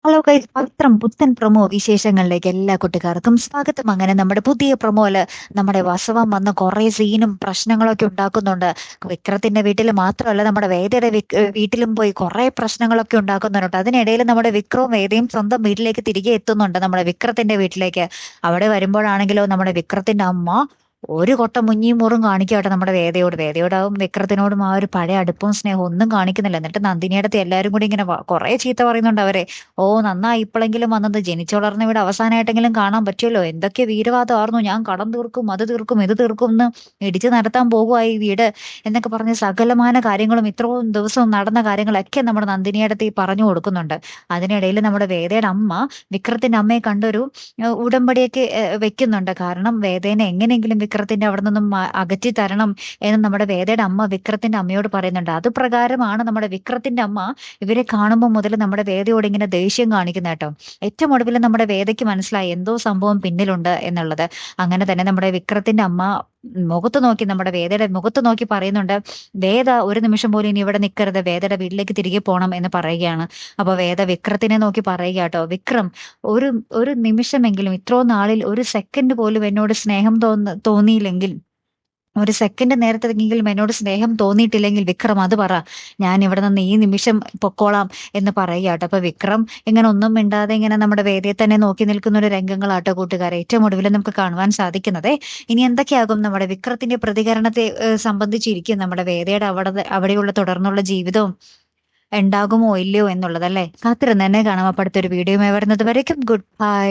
Hello guys, പവിത്രം പുത്തൻ promo വിശേഷങ്ങളിലേക്ക് എല്ലാ കുട്ടികാർക്കും സ്വാഗതം. അങ്ങനെ നമ്മുടെ പുതിയ പ്രൊമോയില് നമ്മുടെ വസവം വന്ന കുറെ സീനും പ്രശ്നങ്ങളൊക്കെ ഉണ്ടാക്കുന്നുണ്ട്. വിക്രത്തിന്റെ വീട്ടിൽ മാത്രമല്ല, നമ്മുടെ വേദയുടെ വീട്ടിലും പോയി കുറെ പ്രശ്നങ്ങളൊക്കെ ഉണ്ടാക്കുന്നുണ്ട്. അതിനിടയിൽ നമ്മുടെ വിക്രവും വേദയും സ്വന്തം വീട്ടിലേക്ക് തിരികെ എത്തുന്നുണ്ട്, നമ്മുടെ വിക്രത്തിന്റെ വീട്ടിലേക്ക്. അവിടെ വരുമ്പോഴാണെങ്കിലോ നമ്മുടെ വിക്രത്തിന്റെ അമ്മ ഒരു കൊട്ട മുഞ്ഞിയും മുറും കാണിക്കാട്ടെ നമ്മുടെ വേദയോടാവും വിക്രത്തിനോടും ആ ഒരു പഴയ അടുപ്പവും സ്നേഹവും ഒന്നും കാണിക്കുന്നില്ല. എന്നിട്ട് നന്ദിനിയടുത്ത് എല്ലാരും കൂടി ഇങ്ങനെ കുറെ ചീത്ത പറയുന്നുണ്ട് അവരെ. ഓ, നന്നായി ഇപ്പോഴെങ്കിലും വന്നത്, ജനിച്ചു വളർന്ന വീട് അവസാനമായിട്ടെങ്കിലും കാണാൻ പറ്റുമല്ലോ. എന്തൊക്കെ വീരവാദമായിരുന്നു, ഞാൻ കടം തീർക്കും, അത് തീർക്കും, ഇത് തീർക്കും എന്ന് ഇടിച്ചു നടത്താൻ പോകുവായി ഈ വീട് എന്നൊക്കെ പറഞ്ഞ് സകലമാന കാര്യങ്ങളും ഇത്രയും ദിവസവും നടന്ന കാര്യങ്ങളൊക്കെ നമ്മുടെ നന്ദിനിയടുത്ത് ഈ പറഞ്ഞു കൊടുക്കുന്നുണ്ട്. അതിനിടയിൽ നമ്മുടെ വേദയുടെ അമ്മ വിക്രത്തിന്റെ അമ്മയെ കണ്ടൊരു ഉടമ്പടിയൊക്കെ വെക്കുന്നുണ്ട്. കാരണം വേദേനെ എങ്ങനെയെങ്കിലും വിക്രത്തിന്റെ അവിടെ നിന്നും അകറ്റി തരണം എന്ന് നമ്മുടെ വേദയുടെ അമ്മ വിക്രത്തിന്റെ അമ്മയോട് പറയുന്നുണ്ട്. അത് പ്രകാരമാണ് നമ്മുടെ വിക്രത്തിന്റെ അമ്മ ഇവരെ കാണുമ്പോൾ മുതൽ നമ്മുടെ വേദയോട് ഇങ്ങനെ ദേഷ്യം കാണിക്കുന്ന കേട്ടോ. ഏറ്റവും ഒടുവിൽ നമ്മുടെ വേദയ്ക്ക് മനസ്സിലായി എന്തോ സംഭവം പിന്നിലുണ്ട് എന്നുള്ളത്. അങ്ങനെ തന്നെ നമ്മുടെ വിക്രത്തിന്റെ അമ്മ മുഖത്ത് നോക്കി, നമ്മുടെ വേദയുടെ മുഖത്ത് നോക്കി പറയുന്നുണ്ട്, വേദ ഒരു നിമിഷം പോലും ഇനി ഇവിടെ നിൽക്കരുത്, വേദയുടെ വീട്ടിലേക്ക് തിരികെ പോകണം എന്ന് പറയുകയാണ്. അപ്പൊ വേദ വിക്രത്തിനെ നോക്കി പറയുക കേട്ടോ, വിക്രം, ഒരു ഒരു നിമിഷമെങ്കിലും ഇത്രോ നാളിൽ ഒരു സെക്കൻഡ് പോലും എന്നോട് സ്നേഹം തോന്നിയില്ലെങ്കിൽ, ഒരു സെക്കൻഡ് നേരത്തെങ്കിലും എന്നോട് സ്നേഹം തോന്നിയിട്ടില്ലെങ്കിൽ വിക്രം അത് പറ, ഞാൻ ഇവിടെ നിന്ന് ഈ നിമിഷം പൊക്കോളാം എന്ന് പറയുകയാട്ടോ. അപ്പൊ വിക്രം ഇങ്ങനെ ഒന്നും മിണ്ടാതെ ഇങ്ങനെ നമ്മുടെ വേദിയെ തന്നെ നോക്കി നിൽക്കുന്ന ഒരു രംഗങ്ങളാട്ടോ കൂട്ടുകാരെ ഏറ്റവും ഒടുവിൽ നമുക്ക് കാണുവാൻ സാധിക്കുന്നത്. ഇനി എന്തൊക്കെയാകും നമ്മുടെ വിക്രത്തിന്റെ പ്രതികരണത്തെ സംബന്ധിച്ചിരിക്കും നമ്മുടെ വേദയുടെ അവിടെയുള്ള തുടർന്നുള്ള ജീവിതവും ഉണ്ടാകുമോ ഇല്ലയോ എന്നുള്ളതല്ലേ. കാത്തിരുന്ന് തന്നെ കാണാം. അപ്പൊ അടുത്തൊരു വീഡിയോ വരുന്നത് വരയ്ക്കും ഗുഡ് ബൈ.